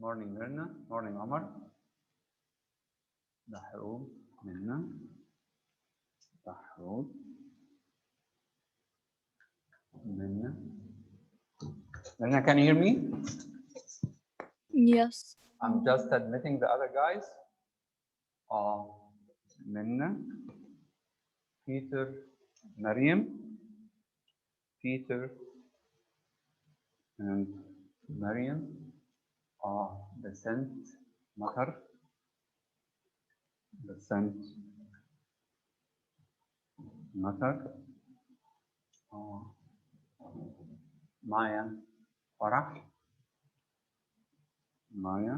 Morning Mirna. Morning Omar. Dahroub. Mirna. Dahroub. Mirna. Mirna, can you hear me? Yes. I'm just admitting the other guys. Minna, Peter, Mariam, Peter, and Mariam. Descent, Matar, Descent, Matar. Maya, Farah, Maya,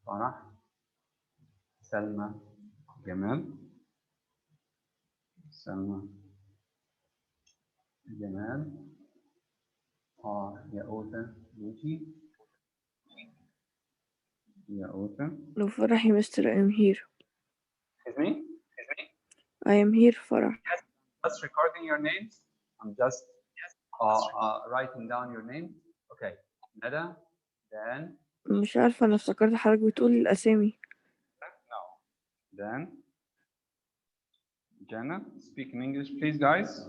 Farah, Selma, Jamal, Selma, Jamal, Yaota, Yuji, Yaota. No, Farah, Mr. I am here. Excuse me? I am here, Farah. Yes, just recording your names. I'm just writing down your name. Okay. Nada, Dan. مش عارفة، أنا افتكرت حضرتك بتقول الأسامي. No. Dan. Jana. Speak in English, please, guys.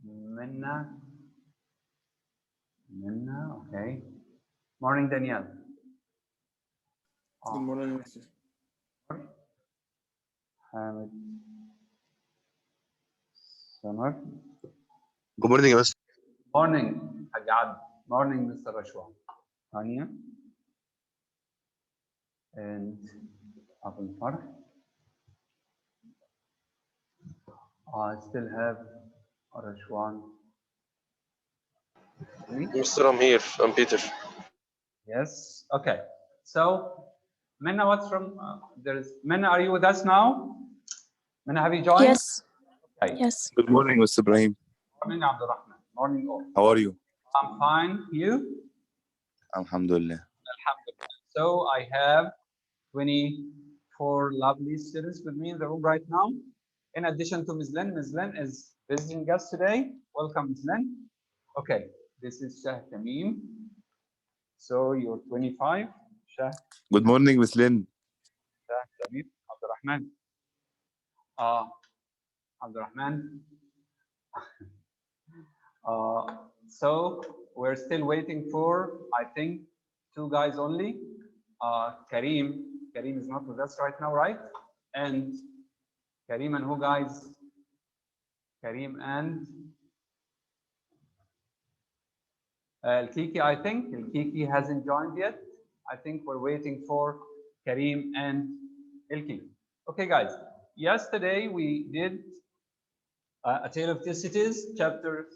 Minna. Minna, okay. Morning, Danielle. Good morning, Mr. Hamid. Samar. Good morning, Mr. Morning, Hajad. Morning, Mr. Rashwa. Anya. And Abul Farh. I still have Rashwan. Mr. I'm here. I'm Peter. Yes. Okay. So, Minna, what's from? There's Minna. Are you with us now? Minna, have you joined? Yes. Okay. Yes. Good morning, Mr. Ibrahim. Morning, Abdurrahman. Morning, all. How are you? I'm fine. You? Alhamdulillah. Alhamdulillah. So, I have 24 lovely students with me in the room right now. In addition to Ms. Lynn. Ms. Lynn is visiting us today. Welcome, Ms. Lynn. Okay. This is Shah Tamim. So, you're 25. Shah. Good morning, Miss Lynn. Shah Tamim. Abdurrahman. Abdurrahman. So we're still waiting for, I think, 2 guys only. Kareem is not with us right now, right? And Kareem and who, guys? Kareem and Kiki, I think. Kiki hasn't joined yet. I think we're waiting for Kareem and Kiki. Okay, guys. Yesterday we did A Tale of Two Cities, chapter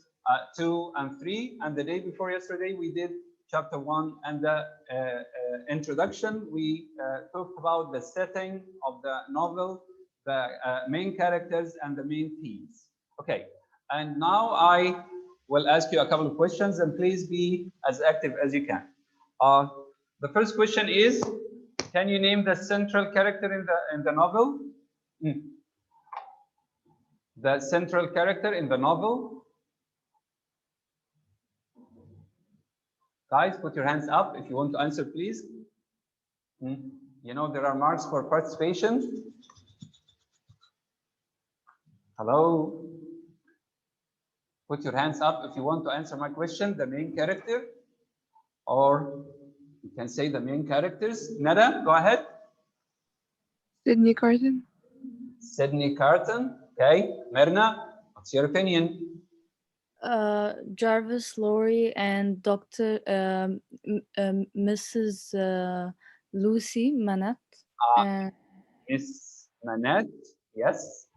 2 and 3, and the day before yesterday we did chapter 1 and the introduction. We talked about the setting of the novel, the main characters, and the main themes. Okay, and now I will ask you a couple of questions, and please be as active as you can. The first question is, can you name the central character in the novel? The central character in the novel. Guys, put your hands up if you want to answer, please. You know, there are marks for participation. Hello. Put your hands up if you want to answer my question, the main character. Or you can say the main characters. Nada, go ahead. Sydney Carton. Sydney Carton. Okay. Myrna, what's your opinion? Jarvis Lorry and Dr. Mrs. Lucy Manette. Miss Manette, yes.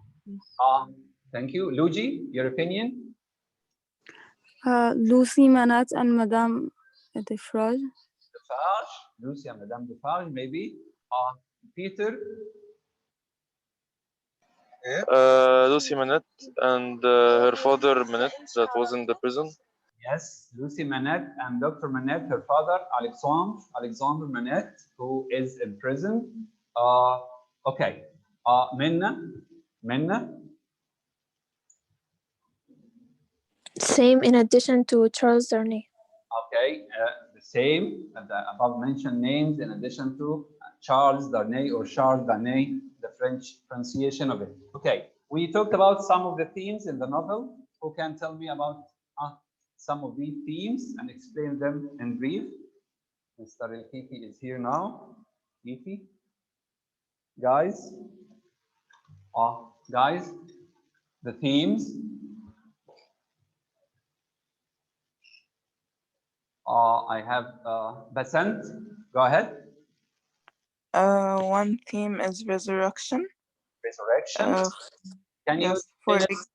Thank you. Luigi, your opinion? Lucy Manette and Madame Defarge. Defarge, Lucy and Madame Defarge, maybe. Peter? Lucy Manette and her father Manette that was in the prison. Yes, Lucy Manette and Dr. Manette, her father, Alexandre Manette, who is in prison. Okay. Minna? Same in addition to Charles Darnay. Okay, the same, the above mentioned names in addition to Charles Darnay or Charles Darnay, the French pronunciation of it. Okay, we talked about some of the themes in the novel. Who can tell me about some of these themes and explain them in brief? Mr. El Kiki is here now. Kiki, guys, guys, the themes. I have Basant. Go ahead. One theme is resurrection. Resurrection. Can you Yes, explain it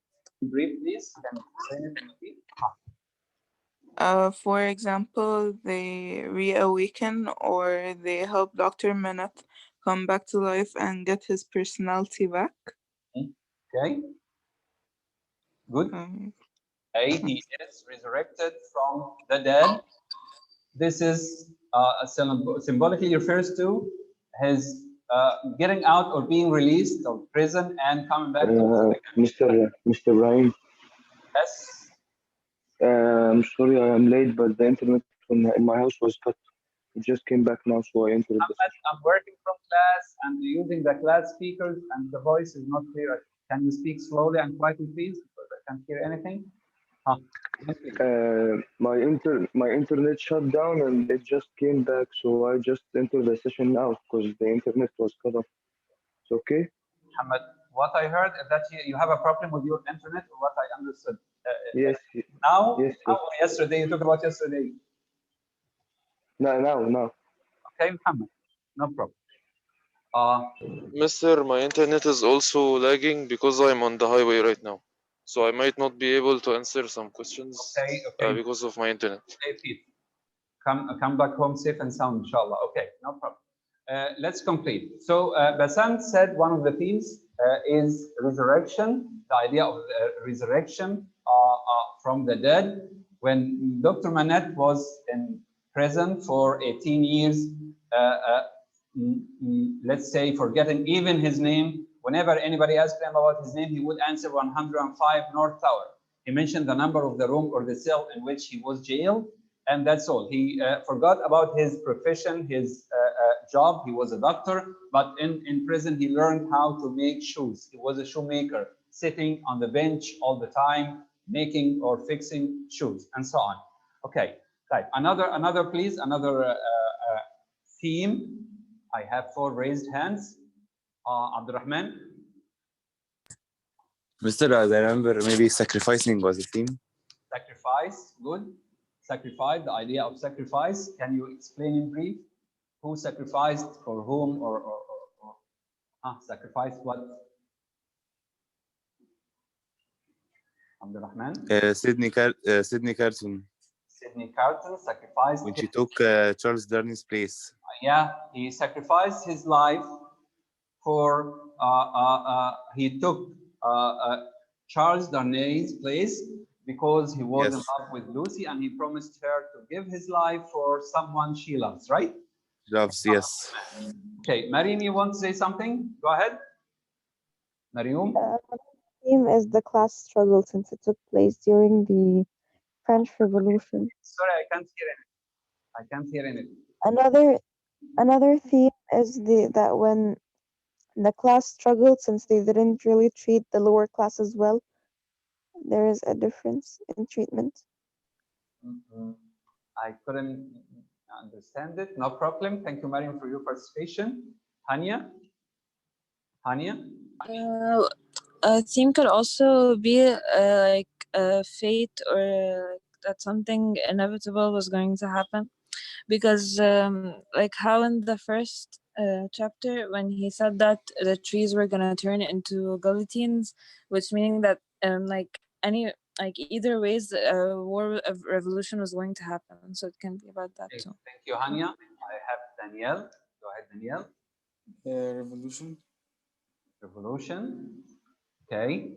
in brief, please? Can you explain it in brief? for example, they reawaken or they help Dr. Manat come back to life and get his personality back. Okay. Good. He is resurrected from the dead. This is symbolically refers to his getting out or being released of prison and coming back to Mr. Ryan. Yes. I'm sorry I am late, but the internet in my house was cut. It just came back now, so I entered the session. I'm working from class and using the class speakers, and the voice is not clear. Can you speak slowly and quietly, please? Because I can't hear anything. My internet shut down and it just came back, so I just entered the session now because the internet was cut off. It's okay? Muhammad, what I heard is that you have a problem with your internet, or what I understood. Yes. Now? Yes. Or yesterday? You talked about yesterday. Now. Okay, Muhammad, no problem. Mister, my internet is also lagging because I'm on the highway right now. So I might not be able to answer some questions because of my internet. Okay, come back home safe and sound, inshallah. Okay, no problem. Let's complete. So Basant said one of the themes is resurrection, the idea of resurrection from the dead. When Dr. Manette was in prison for 18 years, let's say forgetting even his name, whenever anybody asked him about his name, he would answer 105 North Tower. He mentioned the number of the room or the cell in which he was jailed, and that's all. He forgot about his profession, his job. He was a doctor, but in prison, he learned how to make shoes. He was a shoemaker, sitting on the bench all the time, making or fixing shoes, and so on. Okay, right. Another, please, another theme. I have 4 raised hands. Abdurrahman. Mr. I remember maybe sacrificing was a theme. Sacrifice, good. Sacrifice, the idea of sacrifice. Can you explain in brief? Who sacrificed for whom or sacrificed what? Abdurrahman? Sydney Carton. Sydney Carton sacrificed. When she took Charles Darnay's place. Yeah, he sacrificed his life for, he took Charles Darnay's place because he was in love with Lucy and he promised her to give his life for someone she loves, right? Loves, yes. Okay, Mariam, you want to say something? Go ahead. Mariam? Theme is the class struggle since it took place during the French Revolution. Sorry, I can't hear anything. I can't hear anything. Another theme is that when the class struggled since they didn't really treat the lower classes well, there is a difference in treatment. I couldn't understand it. No problem. Thank you, Mariam, for your participation. Hania? A theme could also be like fate or that something inevitable was going to happen, because like how in the first chapter when he said that the trees were going to turn into guillotines, which meaning that either ways a war of revolution was going to happen, so it can be about that too. Thank you, Hania. I have Danielle. Go ahead, Danielle. Revolution. Okay.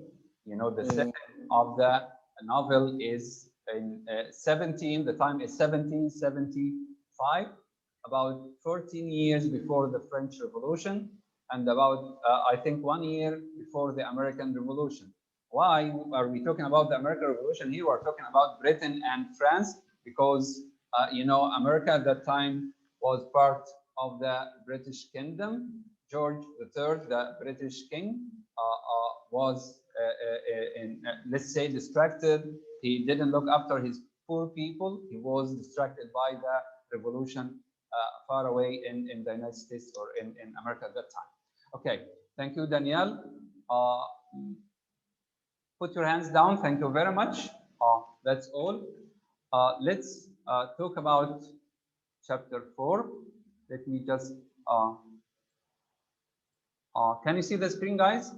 You know, the setting of the novel is in 17, the time is 1775, about 14 years before the French Revolution, and about, I think, 1 year before the American Revolution. Why are we talking about the American Revolution here? We're talking about Britain and France because, you know, America at that time was part of the British Kingdom. George III, the British king, was, let's say, distracted. He didn't look after his poor people. He was distracted by the revolution far away in the United States or in America at that time. Okay, thank you, Danielle. Put your hands down. Thank you very much. That's all. Let's talk about chapter 4. Let me just, can you see the screen, guys?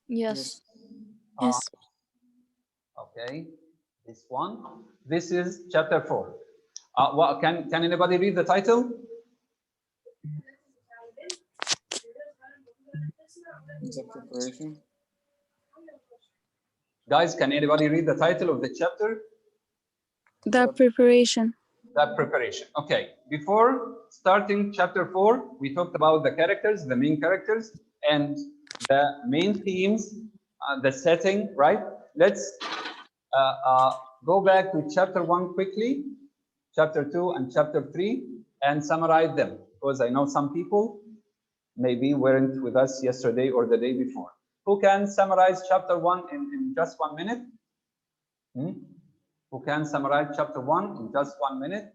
Yes. Yes. Okay, this one. This is chapter 4. Well, can anybody read the title? The preparation. Guys, can anybody read the title of the chapter? The preparation. The preparation. Okay. Before starting chapter 4, we talked about the characters, the main characters, and the main themes, the setting, right? Let's go back to chapter 1 quickly, chapter 2 and chapter 3, and summarize them, because I know some people maybe weren't with us yesterday or the day before. Who can summarize chapter 1 in just 1 minute? Who can summarize chapter 1 in just 1 minute?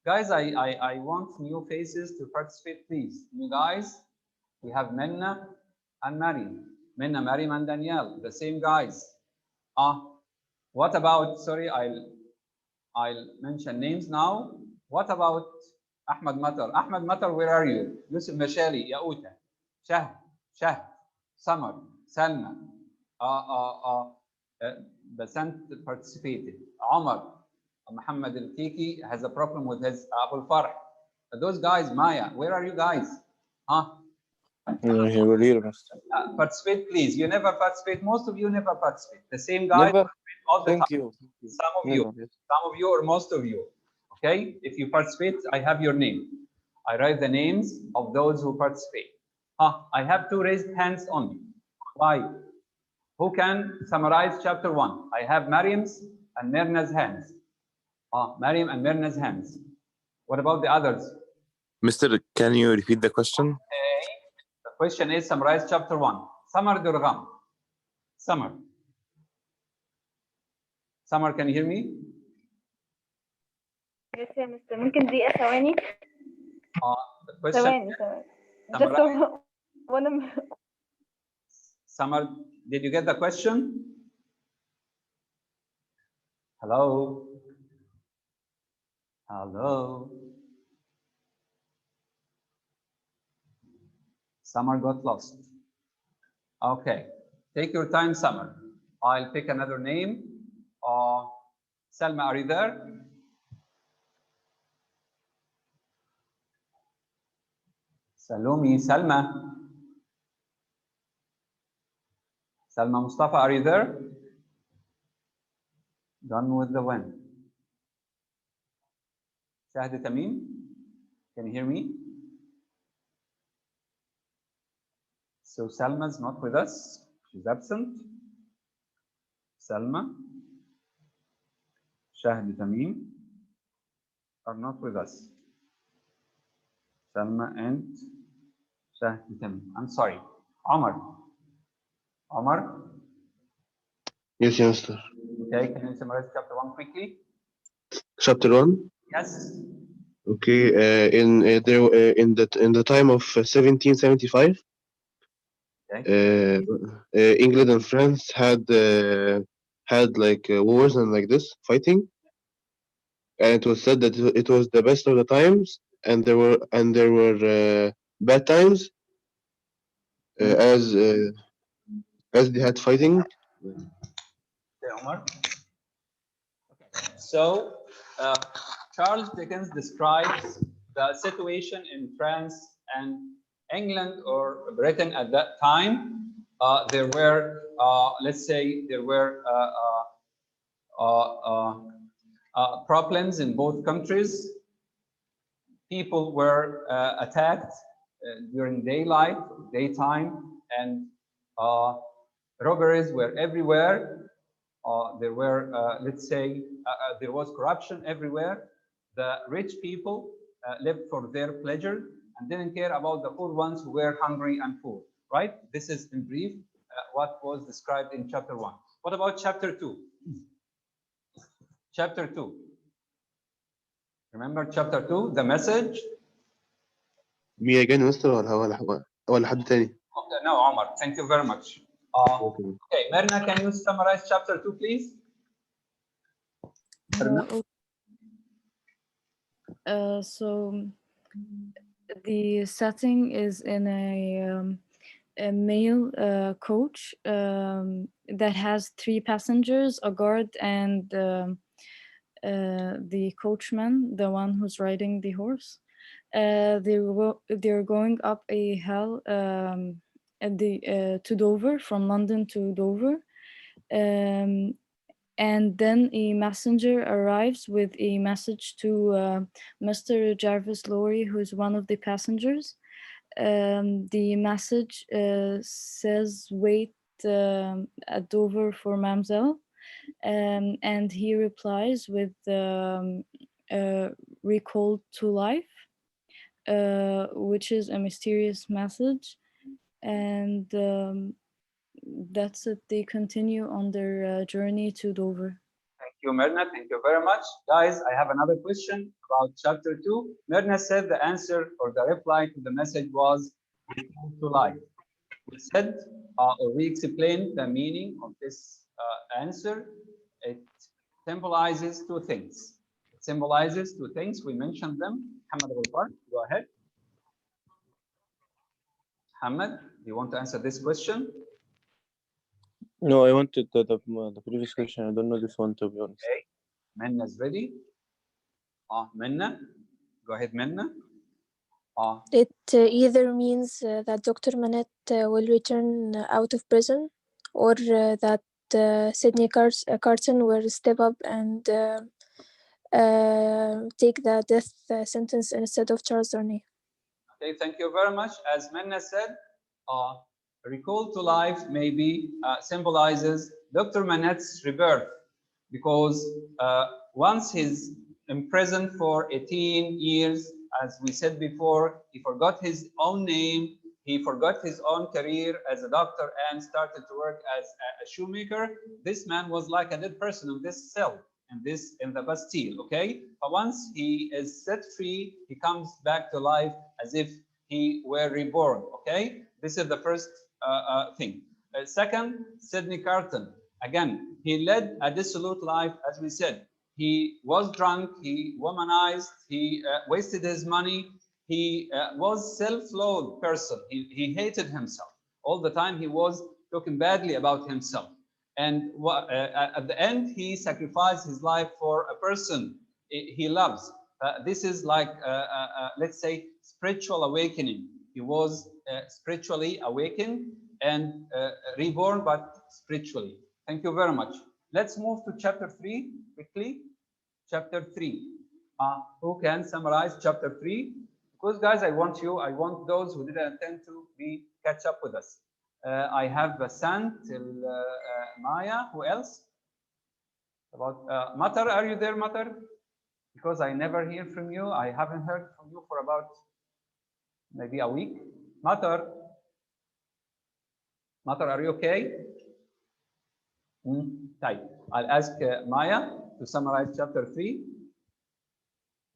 Guys, I want new faces to participate, please. You guys, we have Menna and Mariam. Menna, Mariam, and Danielle, the same guys. What about, sorry, I'll mention names now. What about Ahmad Matar? Ahmad Matar, where are you? Yusuf Mashali, Yauta, Shah, Samar, Salma, Basant participated. Omar, Muhammad Al-Kiki has a problem with his Abu Farh. Those guys, Maya, where are you guys? Participate, please. You never participate. Most of you never participate. The same guys all the time. You. Some of you or most of you. Okay, if you participate, I have your name. I write the names of those who participate. I have 2 raised hands only. Why? Who can summarize chapter 1? I have Mariam's and Mirna's hands. Mariam and Mirna's hands. What about the others? Mr. Can you repeat the question? Okay. The question is summarize chapter 1. Samar Durgam. Samar. Samar, can you hear me? Yes, يا مستر. ممكن دقيقة ثواني. The question. ثواني. Just one. Samar, did you get the question? Hello? Hello? Samar got lost. Okay. Take your time, Samar. I'll pick another name. Salma, are you there? Salumi, Salma. Salma Mustafa, are you there? Gone with the wind. Shahid Tamim, can you hear me? So Salma's not with us. She's absent. Salma, Shahid Tamim are not with us. Salma and Shahid Tamim. I'm sorry. Omar. Omar? Yes, Master. Okay, can you summarize chapter 1 quickly? Chapter 1? Yes. Okay, in the time of 1775, okay. England and France had like wars and like this fighting, and it was said that it was the best of the times, and there were bad times as they had fighting. Okay, Omar. Okay. So Charles Dickens describes the situation in France and England or Britain at that time. There were, let's say, there were problems in both countries. People were attacked during daytime, and robberies were everywhere. There were, let's say, there was corruption everywhere. The rich people lived for their pleasure and didn't care about the poor ones who were hungry and poor, right? This is in brief what was described in chapter 1. What about chapter 2? Chapter 2. Remember chapter 2, the message? Me again, Mr. ولا حد تاني؟ Okay, no, Omar, thank you very much. Okay, Merna, can you summarize chapter 2, please? So the setting is in a male coach that has 3 passengers, a guard, and the coachman, the one who's riding the horse. They're going up a hill to Dover, from London to Dover. And then a messenger arrives with a message to Mr. Jarvis Lorry, who's one of the passengers. The message says, wait at Dover for Mamselle. And he replies with recalled to life, which is a mysterious message. And that's it. They continue on their journey to Dover. Thank you, Merna. Thank you very much. Guys, I have another question about chapter 2. Merna said the answer or the reply to the message was recall to life. We said, or we explained the meaning of this answer. It symbolizes 2 things. It symbolizes 2 things. We mentioned them. Muhammad Ghulfar, go ahead. Muhammad, do you want to answer this question? No, I wanted the previous question. I don't know this one, to be honest. Okay. Menna's ready. Menna, go ahead, Menna. It either means that Dr. Manette will return out of prison, or that Sydney Carton will step up and take the death sentence instead of Charles Darnay. Okay, thank you very much. As Menna said, recall to life maybe symbolizes Dr. Manette's rebirth, because once he's imprisoned for 18 years, as we said before, he forgot his own name, he forgot his own career as a doctor and started to work as a shoemaker. This man was like a dead person in this cell, in the Bastille, okay? But once he is set free, he comes back to life as if he were reborn, okay? This is the first thing. Second, Sydney Carton. Again, he led a dissolute life, as we said. He was drunk, he womanized, he wasted his money, he was self-loathed person. He hated himself. All the time he was talking badly about himself. And at the end, he sacrificed his life for a person he loves. This is like, let's say, spiritual awakening. He was spiritually awakened and reborn, but spiritually. Thank you very much. Let's move to chapter 3 quickly. Chapter 3. Who can summarize chapter 3? Because guys, I want those who didn't attend to catch up with us. I have Sant, Maya. Who else? About Matar, are you there, Matar? Because I never hear from you. I haven't heard from you for about maybe a week. Matar, are you okay? Type. I'll ask Maya to summarize chapter 3.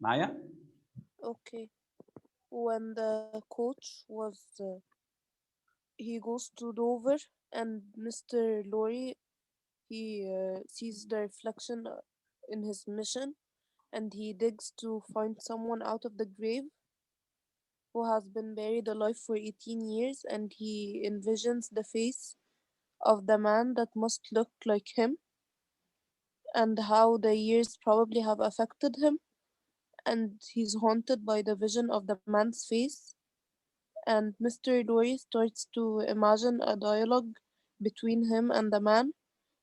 Maya? Okay. When the coach was, he goes to Dover, and Mr. Lorry, he sees the reflection in his mission, and he digs to find someone out of the grave who has been buried alive for 18 years, and he envisions the face of the man that must look like him, and how the years probably have affected him, and he's haunted by the vision of the man's face. And Mr. Lorry starts to imagine a dialogue between him and the man,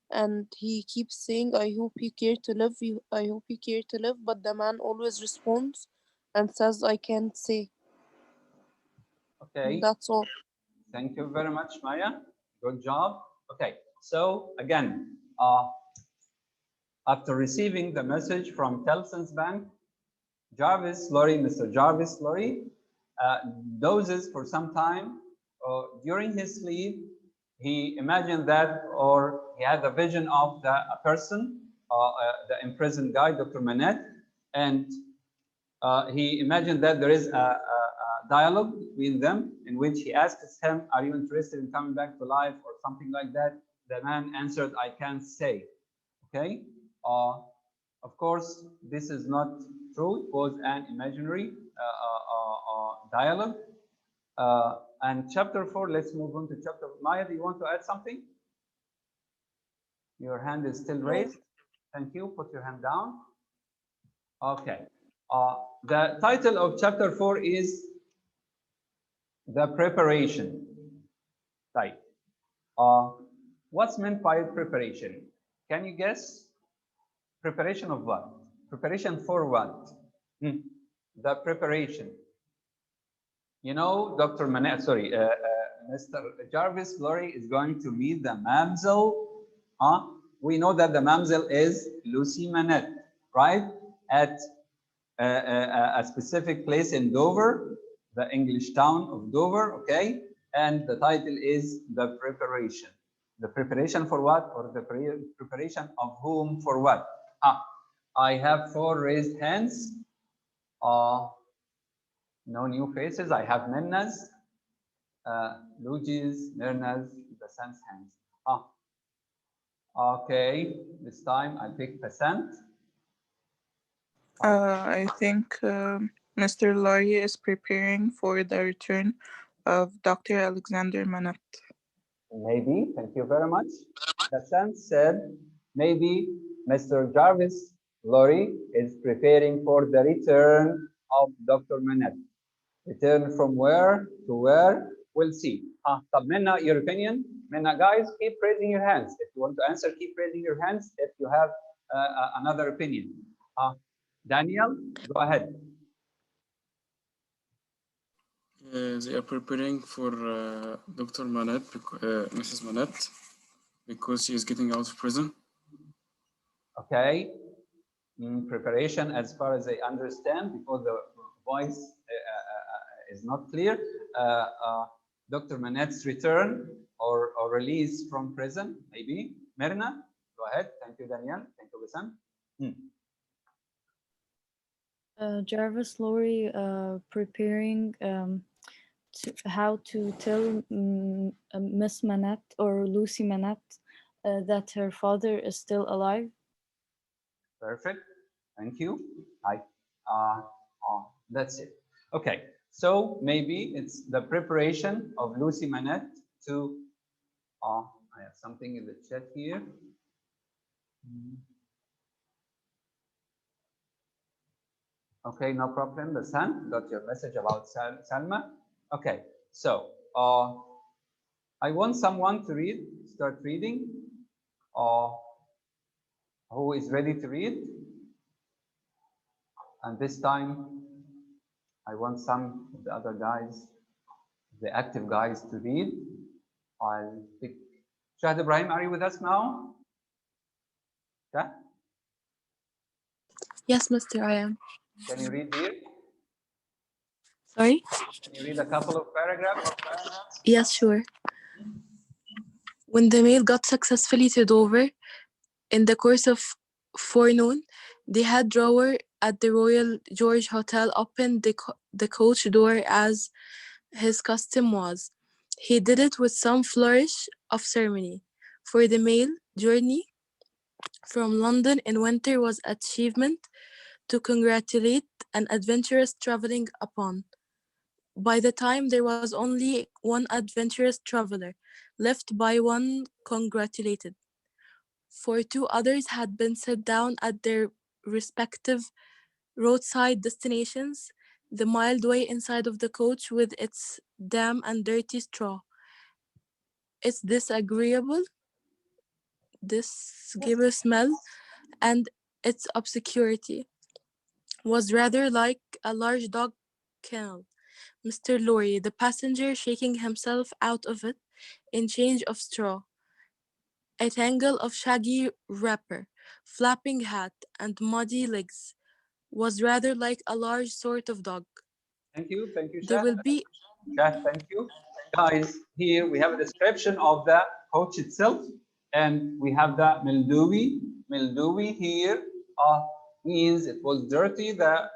and he keeps saying, I hope you care to live, I hope you care to live, but the man always responds and says, I can't say. Okay. That's all. Thank you very much, Maya. Good job. Okay, so again, after receiving the message from Tellson's bank, Mr. Jarvis Lorry dozes for some time. During his sleep, he imagined that, or he had a vision of a person, the imprisoned guy, Dr. Manette, and he imagined that there is a dialogue between them in which he asks him, "Are you interested in coming back to life?" or something like that. The man answered, "I can't say." Okay. Of course, this is not true. It was an imaginary dialogue. And chapter 4, let's move on to chapter. Maya, do you want to add something? Your hand is still raised. Thank you. Put your hand down. Okay. The title of chapter 4 is the preparation. Right. What's meant by preparation? Can you guess? Preparation of what? Preparation for what? The preparation. You know, Dr. Manette, sorry, Mr. Jarvis Lorry is going to meet the mamsel. We know that the mamsel is Lucy Manette, right? At a specific place in Dover, the English town of Dover, okay? And the title is The Preparation. The preparation for what? Or the preparation of whom for what? I have 4 raised hands. No new faces. I have Minnas, Luigi's, Mirna's, the Sense hands. Okay, this time I pick percent. I think Mr. Laurie is preparing for the return of Dr. Alexander Manette. Maybe, thank you very much. The Sense said maybe Mr. Jarvis Lorry is preparing for the return of Dr. Manette. Return from where to where? We'll see. طب Minna, your opinion? Minna, guys, keep raising your hands. If you want to answer, keep raising your hands. If you have another opinion. Daniel, go ahead. They are preparing for Dr. Manette, Mrs. Manette, because she is getting out of prison. Okay. Preparation, as far as I understand, because the voice is not clear. Dr. Manette's return or release from prison, maybe. Mirna, go ahead. Thank you, Daniel. Thank you, Wissam. Jarvis Lorry preparing how to tell Miss Manette or Lucy Manette that her father is still alive. Perfect. Thank you. That's it. Okay. So maybe it's the preparation of Lucy Manette to. I have something in the chat here. Okay, no problem. The son got your message about Salma. Okay, so I want someone to read, start reading. Who is ready to read? And this time, I want some of the other guys, the active guys, to read. I'll pick. Shahid Ibrahim, are you with us now? Yeah? Yes, Mr. I am. Can you read here? Sorry? Can you read a couple of paragraphs? Yes, sure. When the mail got successfully to Dover, in the course of forenoon, the head drawer at the Royal George Hotel opened the coach door as his custom was. He did it with some flourish of ceremony, for the mail journey from London in winter was an achievement to congratulate an adventurous traveling upon. By the time there was only one adventurous traveler left by one congratulated, for 2 others had been set down at their respective roadside destinations, the mild way inside of the coach with its damp and dirty straw, its disagreeable smell, and its obscurity, was rather like a large dog kennel. Mr. Lorry, the passenger, shaking himself out of it in change of straw, a tangle of shaggy wrapper, flapping hat, and muddy legs, was rather like a large sort of dog. Thank you, There Shah. will be Shah, thank you. Guys, here we have a description of the coach itself, and we have the mildewy. Mildewy here means it was dirty. The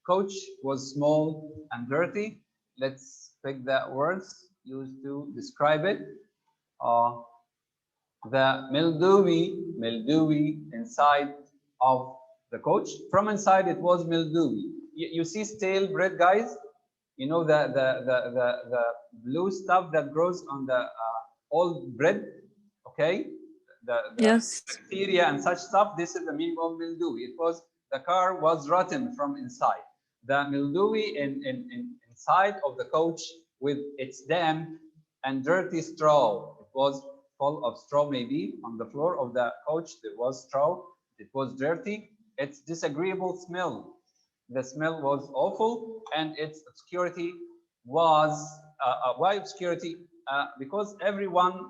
coach was small and dirty. Let's pick the words used to describe it. The mildewy inside of the coach. From inside, it was mildewy. You see stale bread, guys? You know the blue stuff that grows on the old bread, okay? The yes. bacteria and such stuff. This is the meaning of mildewy. It was the car was rotten from inside. The mildewy inside of the coach with its damp and dirty straw. It was full of straw, maybe on the floor of the coach there was straw. It was dirty. Its disagreeable smell. The smell was awful, and its obscurity was why obscurity? Because everyone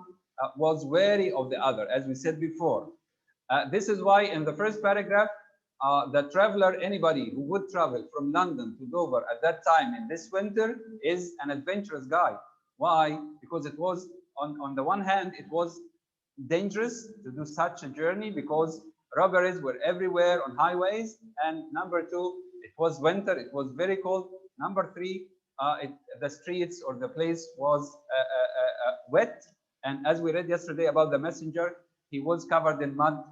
was wary of the other, as we said before. This is why in the first paragraph, the traveler, anybody who would travel from London to Dover at that time in this winter, is an adventurous guy. Why? Because it was on the one hand, it was dangerous to do such a journey because robberies were everywhere on highways, and number two, it was winter, it was very cold. Number three, the streets or the place was wet, and as we read yesterday about the messenger, he was covered in mud,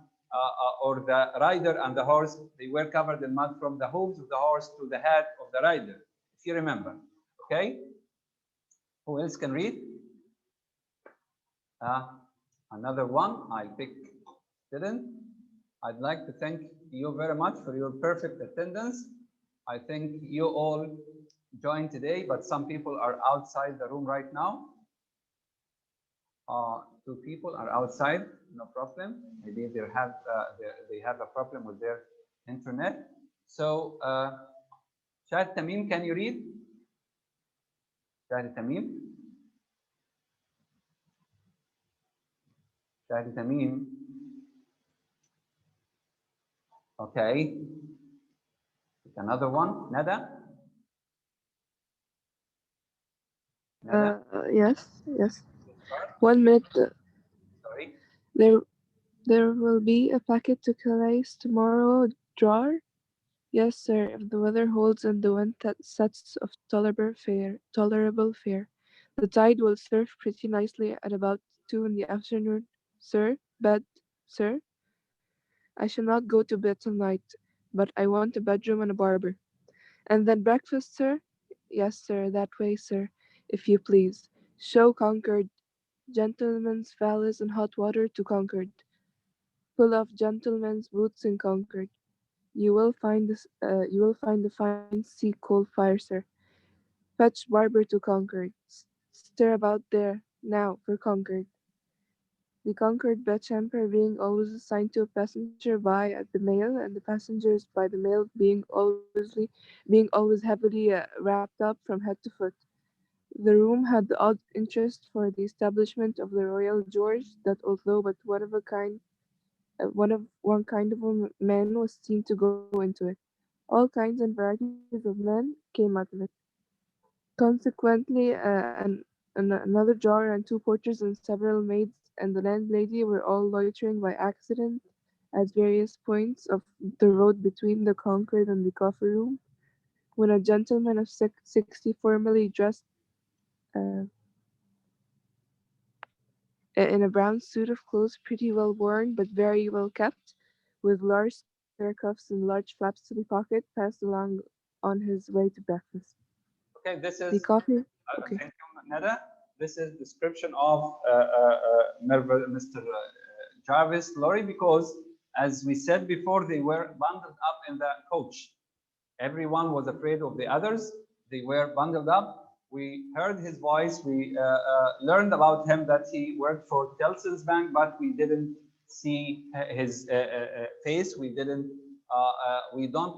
or the rider and the horse, they were covered in mud from the hooves of the horse to the head of the rider, if you remember. Okay, who else can read? Another one, I'll pick student. I'd like to thank you very much for your perfect attendance. I think you all joined today, but some people are outside the room right now. Two people are outside, no problem. Maybe they have a problem with their internet. So, Shahid Tamim, can you read? Shahid Tamim? Shahid Tamim. Okay. Another one, Nada? Nada? Yes. 1 minute. Sorry? There will be a packet to Calais tomorrow, drawer? Yes, sir, if the weather holds and the wind sets of tolerable fare. The tide will surf pretty nicely at about 2 in the afternoon. Sir, bed, sir? I shall not go to bed tonight, but I want a bedroom and a barber. And then breakfast, sir? Yes, sir, that way, sir, if you please. Show Concord. Gentlemen's valise and hot water to Concord. Pull off gentlemen's boots in Concord. You will find the fine sea coal fire, sir. Fetch barber to Concord. Stir about there, now, for Concord. The Concord bedchamber being always assigned to a passenger by at the mail, and the passengers by the mail being always heavily wrapped up from head to foot. The room had the odd interest for the establishment of the Royal George that although but one kind of a man was seen to go into it. All kinds and varieties of men came out of it. Consequently, another drawer and 2 porters and several maids and the landlady were all loitering by accident at various points of the road between the Concord and the coffee room, when a gentleman of 60, formally dressed in a brown suit of clothes, pretty well worn but very well kept, with large square cuffs and large flaps to the pocket, passed along on his way to breakfast. Okay, this is the coffee. Okay. Thank you, Nada. This is description of Mr. Jarvis Lorry, because as we said before, they were bundled up in the coach. Everyone was afraid of the others. They were bundled up. We heard his voice. We learned about him that he worked for Telson's Bank, but we didn't see his face. We don't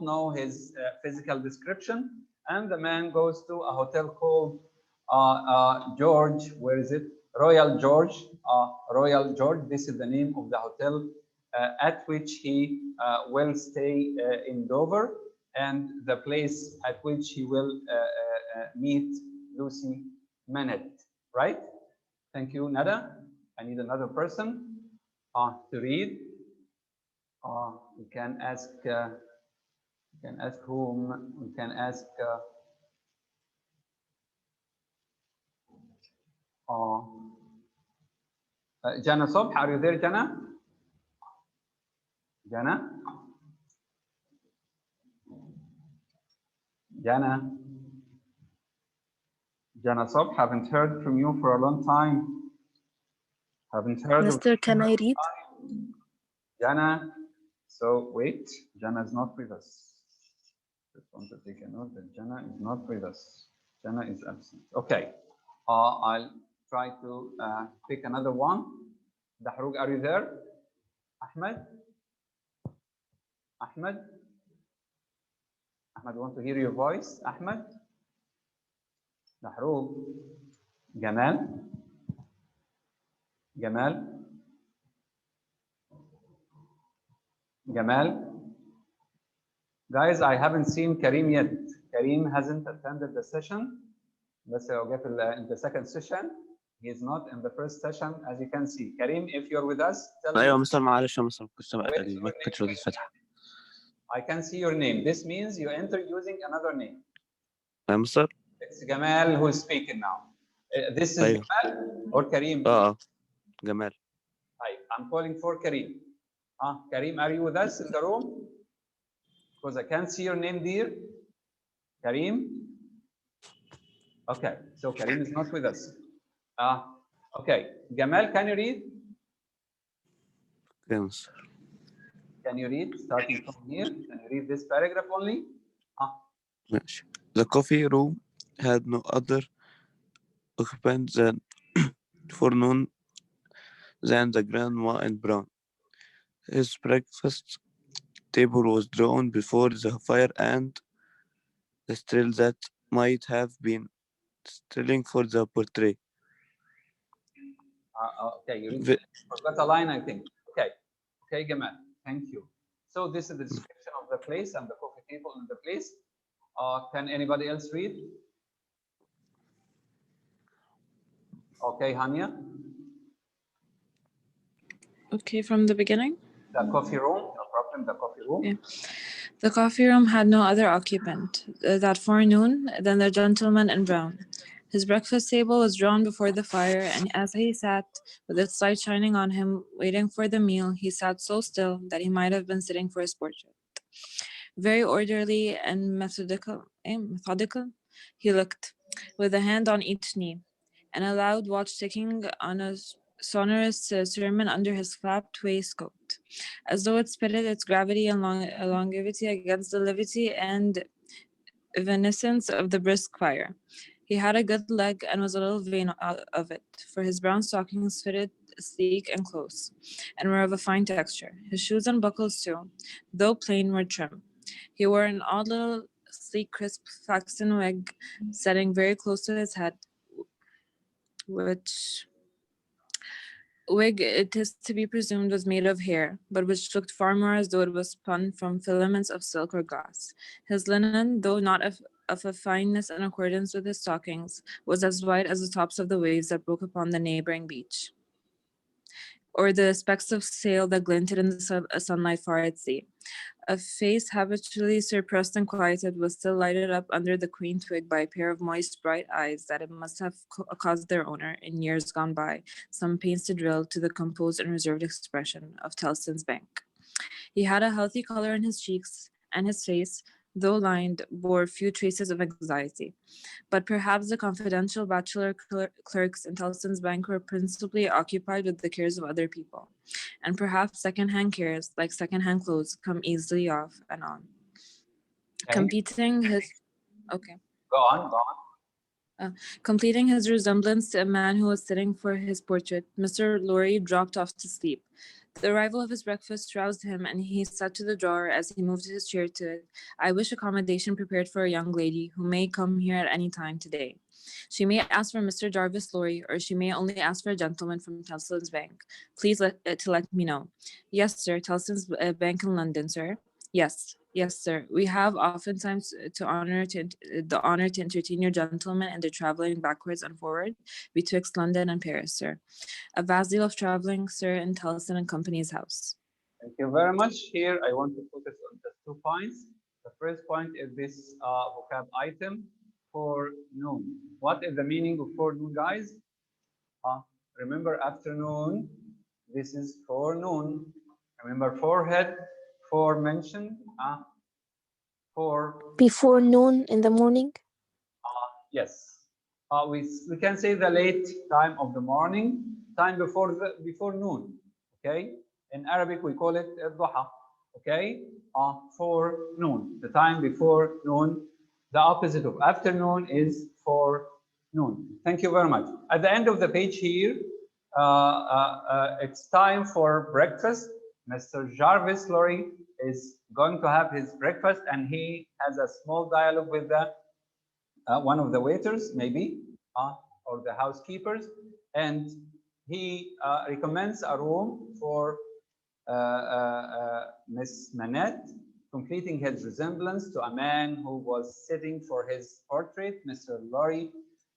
know his physical description. And the man goes to a hotel called George. Where is it? Royal George. Royal George, this is the name of the hotel at which he will stay in Dover, and the place at which he will meet Lucy Manette, right? Thank you, Nada. I need another person to read. We can ask whom? We can ask Jana Sobh. Are you there, Jana? Jana? Jana? Jana Sobh, haven't heard from you for a long time. Haven't heard. Mister, can I read? Jana. So wait, Jana is not with us. Just want to take a note that Jana is not with us. Jana is absent. Okay. I'll try to pick another one. Dahroug, are you there? Ahmed? Ahmed? Ahmed, want to hear your voice? Ahmed? Dahroug? Gamal? Gamal? Gamal? Guys, I haven't seen Karim yet. Karim hasn't attended the session. Let's say in the second session. He is not in the first session, as you can see. Karim, if you're with us, tell ايوه me. مستر معلش يا مستر ما كنتش راضي اتفتح. I can see your name. This means you enter using another name. يا مستر. It's Gamal who is speaking now. This is أيوه. Gamal or Karim? جمال. Hi, I'm calling for Karim. Karim, are you with us in the room? Because I can't see your name, dear. Karim? Okay, so Karim is not with us. Okay, Gamal, can you read? Yes. Can you read starting from here? Can you read this paragraph only? ماشي. The coffee room had no other occupant than forenoon than the grandma and Brown. His breakfast table was drawn before the fire, and the still that might have been stilling for the portrait. Okay, you forgot a line, I think. Okay, Gamal, thank you. So this is the description of the place and the coffee table in the place. Can anybody else read? Okay, Hania. Okay, from the beginning? The coffee room, no problem, the coffee room. Yeah. The coffee room had no other occupant that forenoon than the gentleman in brown. His breakfast table was drawn before the fire, and as he sat, with its light shining on him, waiting for the meal, he sat so still that he might have been sitting for his portrait. Very orderly and methodical, he looked, with a hand on each knee, and a loud watch ticking on a sonorous sermon under his flapped waistcoat, as though it spitted its gravity and longevity against the levity and evanescence of the brisk fire. He had a good leg and was a little vain of it, for his brown stockings fitted sleek and close, and were of a fine texture. His shoes and buckles, too, though plain, were trim. He wore an odd little sleek, crisp flaxen wig, setting very close to his head, which wig, it is to be presumed, was made of hair, but which looked far more as though it was spun from filaments of silk or glass. His linen, though not of a fineness in accordance with his stockings, was as white as the tops of the waves that broke upon the neighboring beach, or the specks of sail that glinted in the sunlight far at sea. A face habitually suppressed and quieted was still lighted up under the quaint wig by a pair of moist, bright eyes that it must have caused their owner, in years gone by, some pains to drill to the composed and reserved expression of Tellson's Bank. He had a healthy color in his cheeks, and his face, though lined, bore few traces of anxiety. But perhaps the confidential bachelor clerks in Tellson's Bank were principally occupied with the cares of other people, and perhaps second-hand cares, like second-hand clothes, come easily off and on. Completing his resemblance to a man who was sitting for his portrait, Mr. Lorry dropped off to sleep. The arrival of his breakfast roused him, and he said to the drawer as he moved his chair to it, "I wish accommodation prepared for a young lady who may come here at any time today. She may ask for Mr. Jarvis Lorry, or she may only ask for a gentleman from Tellson's Bank. Please let me know." "Yes, sir. Tellson's Bank in London, sir." Yes, sir. We have oftentimes the honor to entertain your gentlemen and their traveling backwards and forward betwixt London and Paris, sir. A vast deal of traveling, sir, in Tellson and Company's house. Thank you very much. Here, I want to focus on just 2 points. The first point is this vocab item, forenoon. What is the meaning of forenoon, guys? Remember afternoon, this is forenoon. Remember forehead, forementioned, for Before noon in the morning. yes. We can say the late time of the morning, time before noon. Okay. In Arabic we call it duha. Okay. For noon, the time before noon. The opposite of afternoon is forenoon. Thank you very much. At the end of the page here, it's time for breakfast. Mr. Jarvis Lorry is going to have his breakfast, and he has a small dialogue with the one of the waiters, maybe, or the housekeepers, and he recommends a room for Miss Manette, completing his resemblance to a man who was sitting for his portrait. Mr. Lorry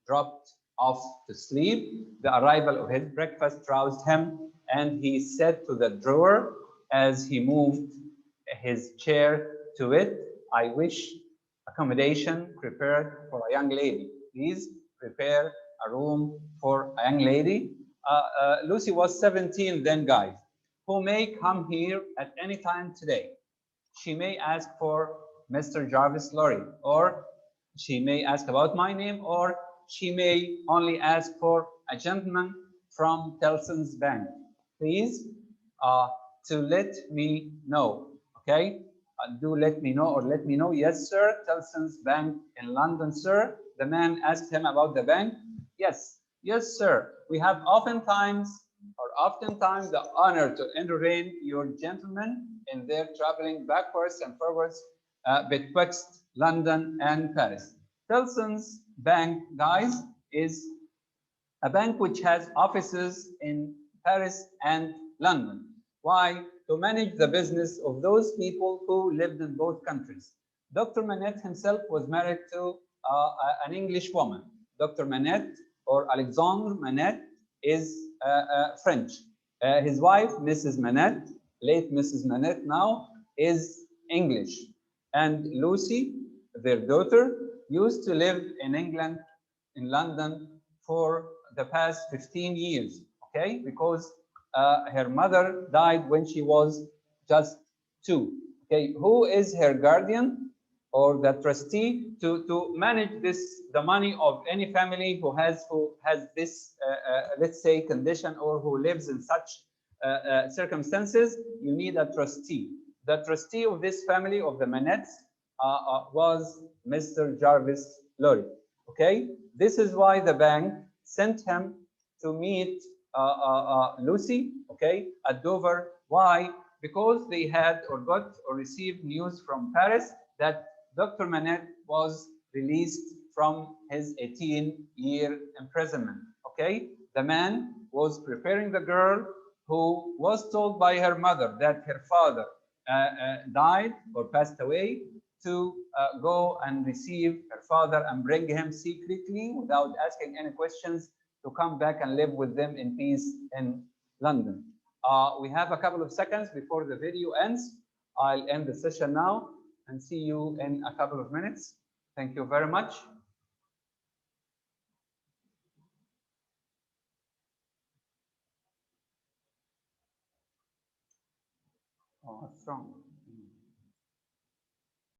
dropped off to sleep. The arrival of his breakfast roused him, and he said to the drawer as he moved his chair to it, "I wish accommodation prepared for a young lady. Please prepare a room for a young lady." Lucy was 17 then, guys, who may come here at any time today. She may ask for Mr. Jarvis Lorry, or she may ask about my name, or she may only ask for a gentleman from Tellson's Bank. Please to let me know, okay? Do let me know, or let me know. "Yes, sir. Tellson's Bank in London, sir." The man asked him about the bank. "Yes, sir. We have oftentimes the honor to entertain your gentlemen in their traveling backwards and forwards betwixt London and Paris." Tellson's Bank, guys, is a bank which has offices in Paris and London. Why? To manage the business of those people who lived in both countries. Dr. Manette himself was married to an English woman. Dr. Manette, or Alexandre Manette, is French. His wife, Mrs. Manette, late Mrs. Manette now, is English. And Lucy, their daughter, used to live in England, in London, for the past 15 years, okay? Because her mother died when she was just 2. Okay, who is her guardian or the trustee to manage the money of any family who has this let's say condition, or who lives in such circumstances? You need a trustee. The trustee of this family, of the Manettes, was Mr. Jarvis Lorry. Okay, this is why the bank sent him to meet Lucy, okay, at Dover. Why? Because they had or got or received news from Paris that Dr. Manette was released from his 18-year imprisonment. Okay, the man was preparing the girl who was told by her mother that her father died or passed away, to go and receive her father and bring him secretly, without asking any questions, to come back and live with them in peace in London. We have a couple of seconds before the video ends. I'll end the session now and see you in a couple of minutes. Thank you very much. Oh, what's wrong?